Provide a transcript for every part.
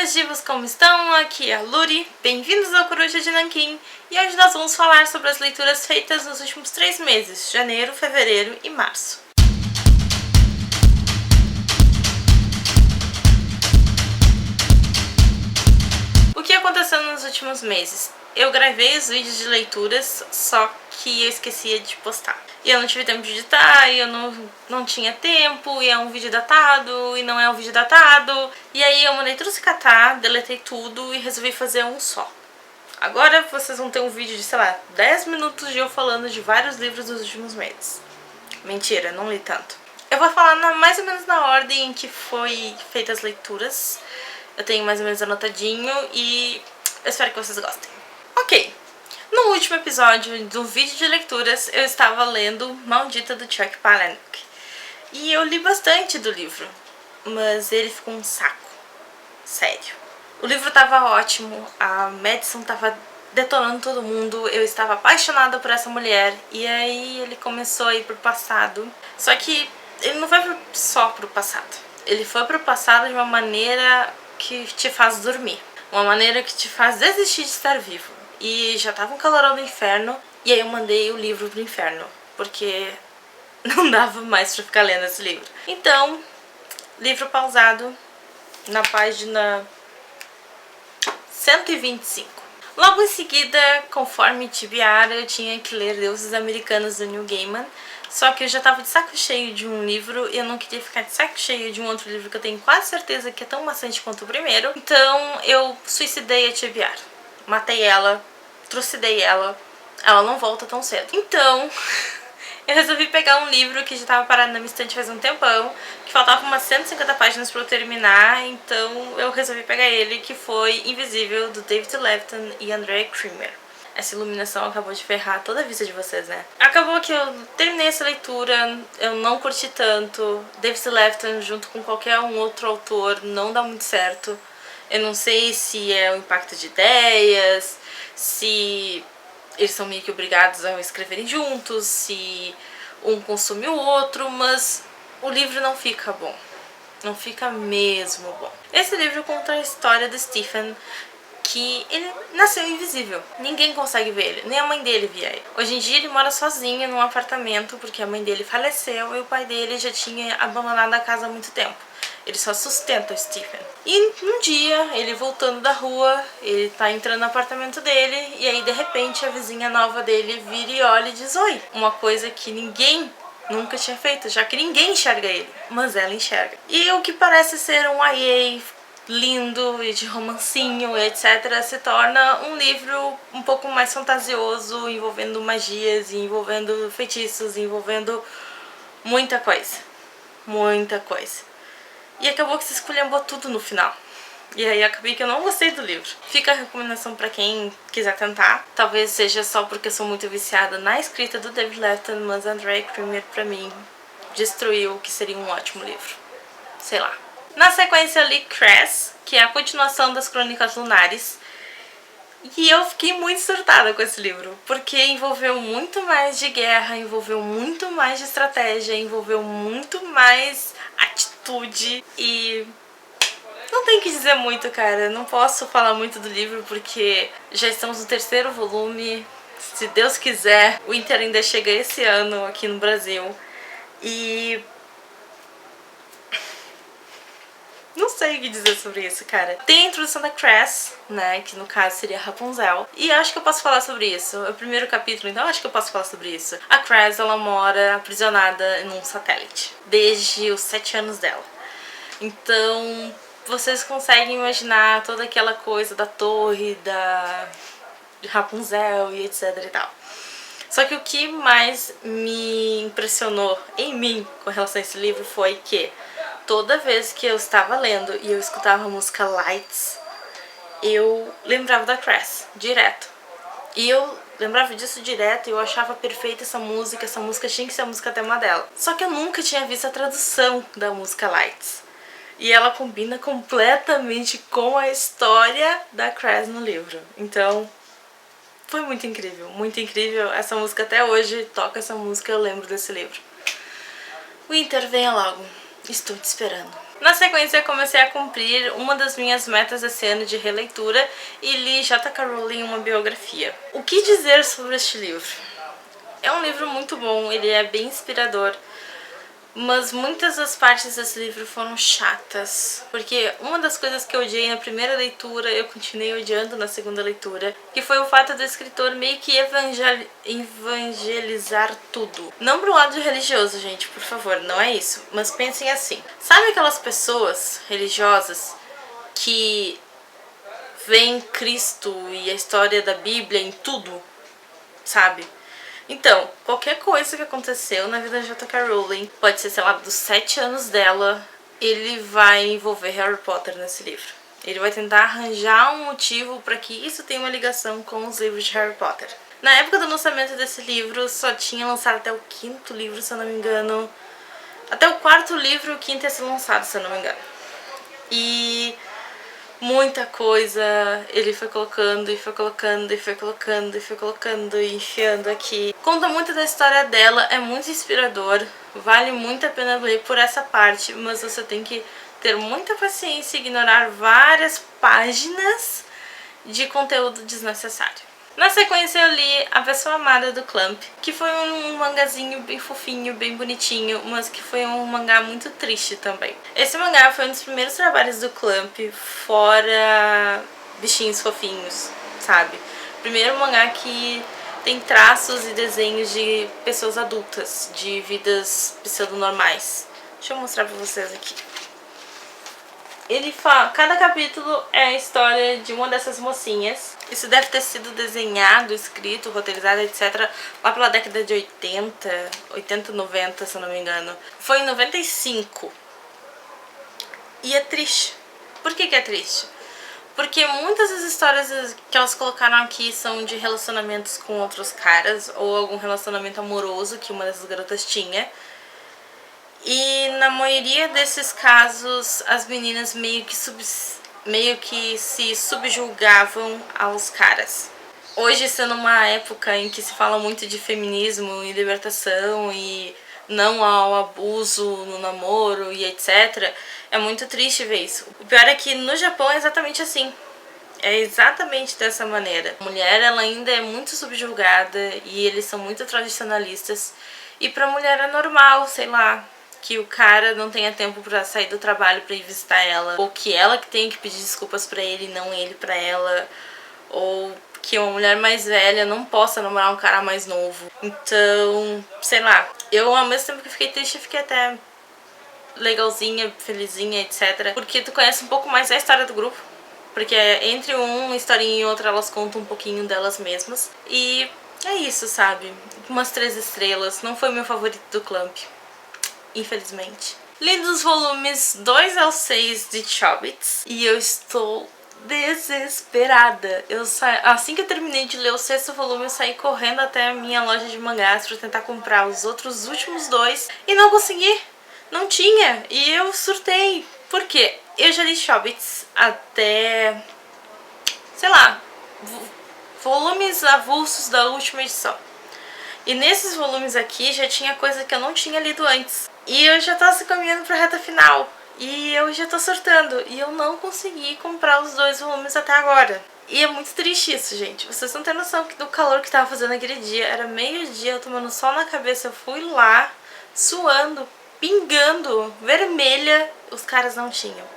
meus divos, como estão? Aqui é a Luri, bem-vindos ao Coruja de Nanquim, e hoje nós vamos falar sobre as leituras feitas nos últimos 3 meses, janeiro, fevereiro e março. O que aconteceu nos últimos meses? Eu gravei os vídeos de leituras, só que eu esquecia de postar. E eu não tive tempo de editar, e eu não tinha tempo, e é um vídeo datado, e não é um vídeo datado. E aí eu mandei tudo se catar, deletei tudo e resolvi fazer um só. Agora vocês vão ter um vídeo de, sei lá, 10 minutos de eu falando de vários livros dos últimos meses. Mentira, não li tanto. Eu vou falar mais ou menos na ordem em que foi feitas as leituras. Eu tenho mais ou menos anotadinho e eu espero que vocês gostem. Ok. No último episódio do vídeo de leituras, eu estava lendo Maldita, do Chuck Palahniuk. E eu li bastante do livro, mas ele ficou um saco. Sério. O livro estava ótimo, a Madison estava detonando todo mundo, eu estava apaixonada por essa mulher, e aí ele começou a ir pro passado. Só que ele não foi só pro passado. Ele foi pro passado de uma maneira que te faz dormir. Uma maneira que te faz desistir de estar vivo. E já tava um calorão do inferno, e aí eu mandei o livro pro inferno, porque não dava mais pra ficar lendo esse livro. Então, livro pausado, na página 125. Logo em seguida, conforme TBR, eu tinha que ler Deuses Americanos, do Neil Gaiman, só que eu já tava de saco cheio de um livro e eu não queria ficar de saco cheio de um outro livro que eu tenho quase certeza que é tão maçante quanto o primeiro. Então eu suicidei a TBR. Matei ela, trucidei ela, ela não volta tão cedo. Então, eu resolvi pegar um livro que já estava parado na minha estante faz um tempão, que faltava umas 150 páginas para eu terminar, então eu resolvi pegar ele, que foi Invisível, do David Levithan e Andrea Cremer. Essa iluminação acabou de ferrar toda a vista de vocês, né? Acabou que eu terminei essa leitura, eu não curti tanto. David Levithan junto com qualquer um outro autor não dá muito certo. Eu não sei se é o impacto de ideias, se eles são meio que obrigados a escreverem juntos, se um consome o outro, mas o livro não fica bom. Não fica mesmo bom. Esse livro conta a história do Stephen, que ele nasceu invisível. Ninguém consegue ver ele, nem a mãe dele via ele. Hoje em dia ele mora sozinho num apartamento porque a mãe dele faleceu e o pai dele já tinha abandonado a casa há muito tempo. Ele só sustenta o Stephen. E um dia, ele voltando da rua, ele tá entrando no apartamento dele e aí de repente a vizinha nova dele vira e olha e diz oi. Uma coisa que ninguém nunca tinha feito, já que ninguém enxerga ele, mas ela enxerga. E o que parece ser um YA lindo e de romancinho, etc., se torna um livro um pouco mais fantasioso, envolvendo magias, envolvendo feitiços, envolvendo muita coisa. Muita coisa. E acabou que se esculhambou tudo no final. E aí acabei que eu não gostei do livro. Fica a recomendação pra quem quiser tentar. Talvez seja só porque eu sou muito viciada na escrita do David Levithan, mas Andrea Cremer pra mim destruiu o que seria um ótimo livro. Sei lá. Na sequência li Cress, que é a continuação das Crônicas Lunares. E eu fiquei muito surtada com esse livro, porque envolveu muito mais de guerra, envolveu muito mais de estratégia, envolveu muito mais atitude e não tem o que dizer muito, cara. Não posso falar muito do livro porque já estamos no 3º volume. Se Deus quiser, o Winter ainda chega esse ano aqui no Brasil. E não sei o que dizer sobre isso, cara. Tem a introdução da Cress, né, que no caso seria Rapunzel. E eu acho que eu posso falar sobre isso. É o primeiro capítulo, então eu acho que eu posso falar sobre isso. A Cress, ela mora aprisionada num satélite, desde os 7 anos dela. Então, vocês conseguem imaginar toda aquela coisa da torre, de Rapunzel e etc e tal. Só que o que mais me impressionou em mim com relação a esse livro foi que toda vez que eu estava lendo e eu escutava a música Lights, eu lembrava da Cress, direto. E eu lembrava disso direto e eu achava perfeita essa música tinha que ser a música tema dela. Só que eu nunca tinha visto a tradução da música Lights. E ela combina completamente com a história da Cress no livro. Então, foi muito incrível, muito incrível. Essa música até hoje, toca essa música, eu lembro desse livro. Winter, venha logo. Estou te esperando. Na sequência, eu comecei a cumprir uma das minhas metas esse ano de releitura e li J.K. Rowling uma biografia. O que dizer sobre este livro? É um livro muito bom, ele é bem inspirador, mas muitas das partes desse livro foram chatas, porque uma das coisas que eu odiei na primeira leitura, eu continuei odiando na segunda leitura, que foi o fato do escritor meio que evangelizar tudo. Não pro lado religioso, gente, por favor, não é isso, mas pensem assim. Sabe aquelas pessoas religiosas que veem Cristo e a história da Bíblia em tudo, sabe? Então, qualquer coisa que aconteceu na vida da J.K. Rowling, pode ser, sei lá, dos 7 anos dela, ele vai envolver Harry Potter nesse livro. Ele vai tentar arranjar um motivo para que isso tenha uma ligação com os livros de Harry Potter. Na época do lançamento desse livro, só tinha lançado até o 5º livro, se eu não me engano. Até o 4º livro, o 5º ia ser lançado, se eu não me engano. E muita coisa ele foi colocando e foi colocando e foi colocando e foi colocando e enfiando aqui. Conta muito da história dela, é muito inspirador, vale muito a pena ler por essa parte, mas você tem que ter muita paciência e ignorar várias páginas de conteúdo desnecessário. Na sequência eu li A Pessoa Amada do Clamp, que foi um mangazinho bem fofinho, bem bonitinho, mas que foi um mangá muito triste também. Esse mangá foi um dos primeiros trabalhos do Clamp, fora bichinhos fofinhos, sabe? Primeiro mangá que tem traços e desenhos de pessoas adultas, de vidas pseudo-normais. Deixa eu mostrar pra vocês aqui. Ele fala, cada capítulo é a história de uma dessas mocinhas. Isso deve ter sido desenhado, escrito, roteirizado, etc. lá pela década de 80, 90, se eu não me engano. Foi em 95. E é triste. Por que é triste? Porque muitas das histórias que elas colocaram aqui são de relacionamentos com outros caras, ou algum relacionamento amoroso que uma dessas garotas tinha. E na maioria desses casos, as meninas meio que se subjugavam aos caras. Hoje, sendo uma época em que se fala muito de feminismo e libertação e não ao abuso no namoro e etc., é muito triste ver isso. O pior é que no Japão é exatamente assim. É exatamente dessa maneira. A mulher, ela ainda é muito subjugada e eles são muito tradicionalistas. E pra mulher é normal, sei lá, que o cara não tenha tempo pra sair do trabalho pra ir visitar ela, ou que ela que tenha que pedir desculpas pra ele e não ele pra ela, ou que uma mulher mais velha não possa namorar um cara mais novo. Então, sei lá, eu ao mesmo tempo que fiquei triste, eu fiquei até legalzinha, felizinha, etc. Porque tu conhece um pouco mais a história do grupo, porque entre uma historinha e outra elas contam um pouquinho delas mesmas. E é isso, sabe? Umas 3 estrelas, não foi meu favorito do Clamp, infelizmente. Li dos volumes 2 ao 6 de Chobits e eu estou desesperada. Assim que eu terminei de ler o 6º volume, eu saí correndo até a minha loja de mangás pra tentar comprar os outros últimos 2 e não consegui. Não tinha. E eu surtei. Por quê? Eu já li Chobits até, sei lá, volumes avulsos da última edição. E nesses volumes aqui já tinha coisa que eu não tinha lido antes. E eu já tô se caminhando pra reta final. E eu já tô surtando. E eu não consegui comprar os 2 volumes até agora. E é muito triste isso, gente. Vocês não têm noção do calor que tava fazendo aquele dia. Era meio-dia, eu tomando sol na cabeça. Eu fui lá, suando, pingando, vermelha. Os caras não tinham.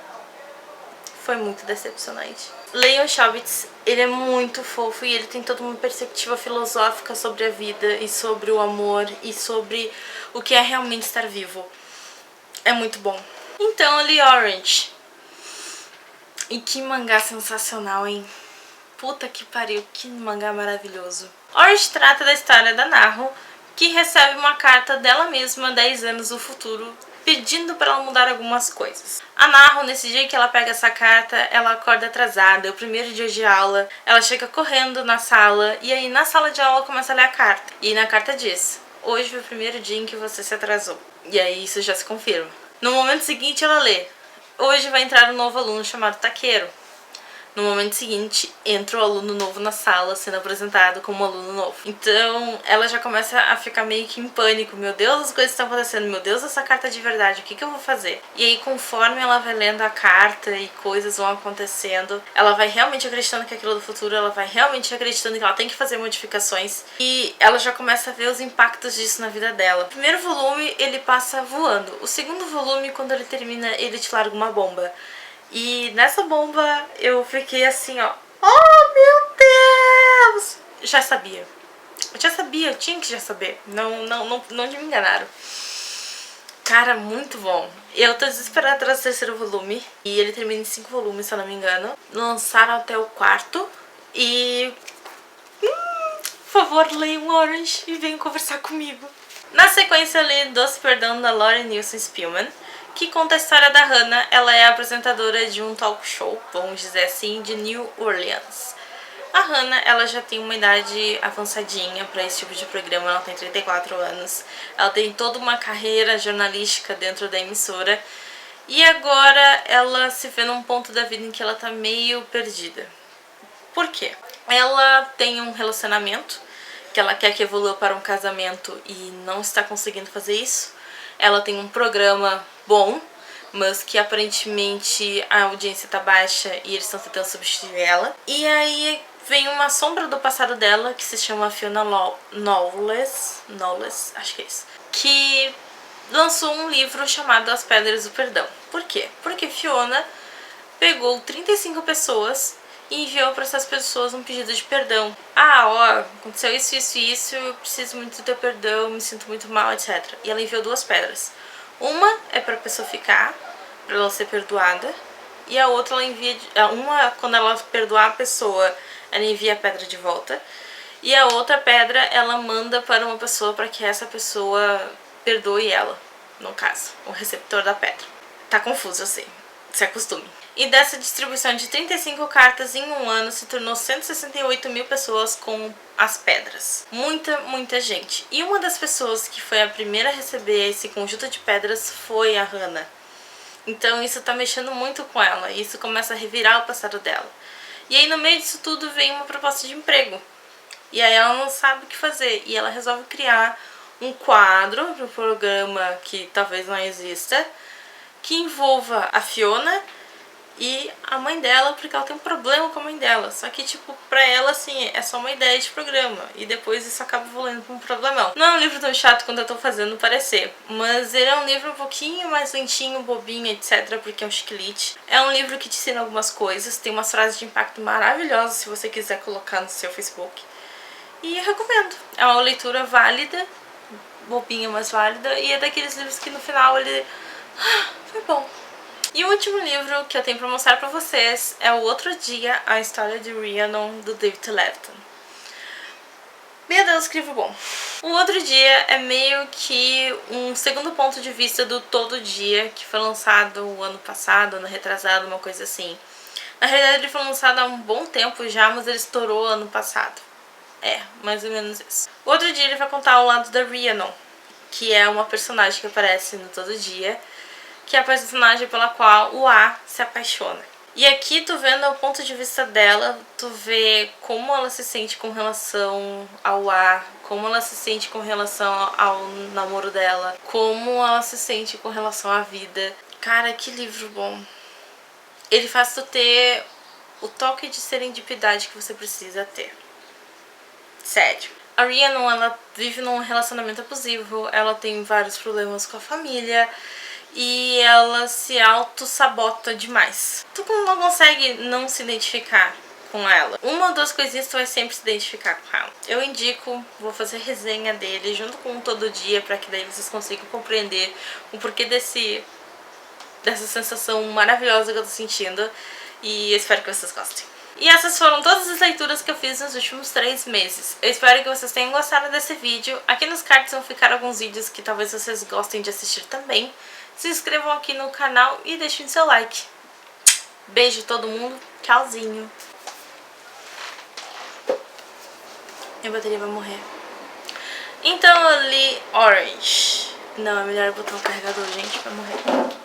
Foi muito decepcionante. Leiam Chobits, ele é muito fofo e ele tem toda uma perspectiva filosófica sobre a vida e sobre o amor e sobre o que é realmente estar vivo. É muito bom. Então eu li Orange. E que mangá sensacional, hein? Puta que pariu, que mangá maravilhoso. Orange trata da história da Naho, que recebe uma carta dela mesma 10 anos no futuro, pedindo para ela mudar algumas coisas. A Naho, nesse dia que ela pega essa carta, ela acorda atrasada, é o primeiro dia de aula, ela chega correndo na sala, e aí na sala de aula ela começa a ler a carta. E na carta diz: hoje foi o primeiro dia em que você se atrasou. E aí isso já se confirma. No momento seguinte ela lê: hoje vai entrar um novo aluno chamado Takeru. No momento seguinte, entra o aluno novo na sala, sendo apresentado como aluno novo. Então, ela já começa a ficar meio que em pânico. Meu Deus, as coisas estão acontecendo. Meu Deus, essa carta é de verdade. O que eu vou fazer? E aí, conforme ela vai lendo a carta e coisas vão acontecendo, ela vai realmente acreditando que é aquilo do futuro. Ela vai realmente acreditando que ela tem que fazer modificações. E ela já começa a ver os impactos disso na vida dela. O primeiro volume, ele passa voando. O segundo volume, quando ele termina, ele te larga uma bomba. E nessa bomba eu fiquei assim, ó. Oh, meu Deus! Já sabia. Eu já sabia, eu tinha que já saber. Não me enganaram. Cara, muito bom. Eu tô desesperada atrás do terceiro volume. E ele termina em 5 volumes, se eu não me engano. Lançaram até o quarto. E... por favor, leiam Orange e venham conversar comigo. Na sequência, eu li Doce Perdão, da Lauren Nielsen Spillman, que conta a história da Hannah. Ela é apresentadora de um talk show, vamos dizer assim, de New Orleans. A Hannah, ela já tem uma idade avançadinha para esse tipo de programa, ela tem 34 anos. Ela tem toda uma carreira jornalística dentro da emissora. E agora ela se vê num ponto da vida em que ela tá meio perdida. Por quê? Ela tem um relacionamento que ela quer que evolua para um casamento e não está conseguindo fazer isso. Ela tem um programa bom, mas que aparentemente a audiência tá baixa e eles estão tentando substituir ela. E aí vem uma sombra do passado dela, que se chama Fiona Knowles, acho que é isso, que lançou um livro chamado As Pedras do Perdão. Por quê? Porque Fiona pegou 35 pessoas e enviou para essas pessoas um pedido de perdão. Ah, ó, aconteceu isso, eu preciso muito do teu perdão, me sinto muito mal, etc. E ela enviou 2 pedras. Uma é pra pessoa ficar, pra ela ser perdoada, e a outra ela envia... Uma, quando ela perdoar a pessoa, ela envia a pedra de volta, e a outra pedra ela manda para uma pessoa para que essa pessoa perdoe ela, no caso, o receptor da pedra. Tá confuso, eu sei, se acostume. E dessa distribuição de 35 cartas em um ano se tornou 168 mil pessoas com as pedras. Muita gente. E uma das pessoas que foi a primeira a receber esse conjunto de pedras foi a Hannah. Então isso tá mexendo muito com ela. E isso começa a revirar o passado dela. E aí no meio disso tudo vem uma proposta de emprego. E aí ela não sabe o que fazer. E ela resolve criar um quadro pro programa que talvez não exista, que envolva a Fiona e a mãe dela, porque ela tem um problema com a mãe dela. Só que, tipo, pra ela, assim, é só uma ideia de programa. E depois isso acaba evoluindo pra um problemão. Não é um livro tão chato quanto eu tô fazendo parecer. Mas ele é um livro um pouquinho mais lentinho, bobinho, etc. Porque é um chiclete. É um livro que te ensina algumas coisas. Tem umas frases de impacto maravilhosas, se você quiser colocar no seu Facebook. E eu recomendo. É uma leitura válida. Bobinha, mas válida. E é daqueles livros que no final ele... foi bom. E o último livro que eu tenho pra mostrar pra vocês é O Outro Dia, a História de Rhiannon, do David Levitan. Meu Deus, que livro bom. O Outro Dia é meio que um segundo ponto de vista do Todo Dia, que foi lançado o ano passado, ano retrasado, uma coisa assim. Na realidade ele foi lançado há um bom tempo já, mas ele estourou ano passado. É, mais ou menos isso. O Outro Dia ele vai contar o lado da Rhiannon, que é uma personagem que aparece no Todo Dia, que é a personagem pela qual o A se apaixona. E aqui tu vendo o ponto de vista dela, tu vê como ela se sente com relação ao A, como ela se sente com relação ao namoro dela, como ela se sente com relação à vida. Cara, que livro bom. Ele faz tu ter o toque de serendipidade que você precisa ter. Sério. A Rhiannon, ela vive num relacionamento abusivo, ela tem vários problemas com a família, e ela se auto-sabota demais. Tu não consegue não se identificar com ela. Uma ou duas coisinhas tu vai sempre se identificar com ela. Eu indico, vou fazer resenha dele junto com o Todo Dia, pra que daí vocês consigam compreender o porquê dessa sensação maravilhosa que eu tô sentindo. E eu espero que vocês gostem. E essas foram todas as leituras que eu fiz nos últimos 3 meses. Eu espero que vocês tenham gostado desse vídeo. Aqui nos cards vão ficar alguns vídeos que talvez vocês gostem de assistir também. Se inscrevam aqui no canal e deixem seu like. Beijo todo mundo. Tchauzinho. Minha bateria vai morrer. Então eu li Orange. Não, é melhor botar o carregador, gente, pra morrer.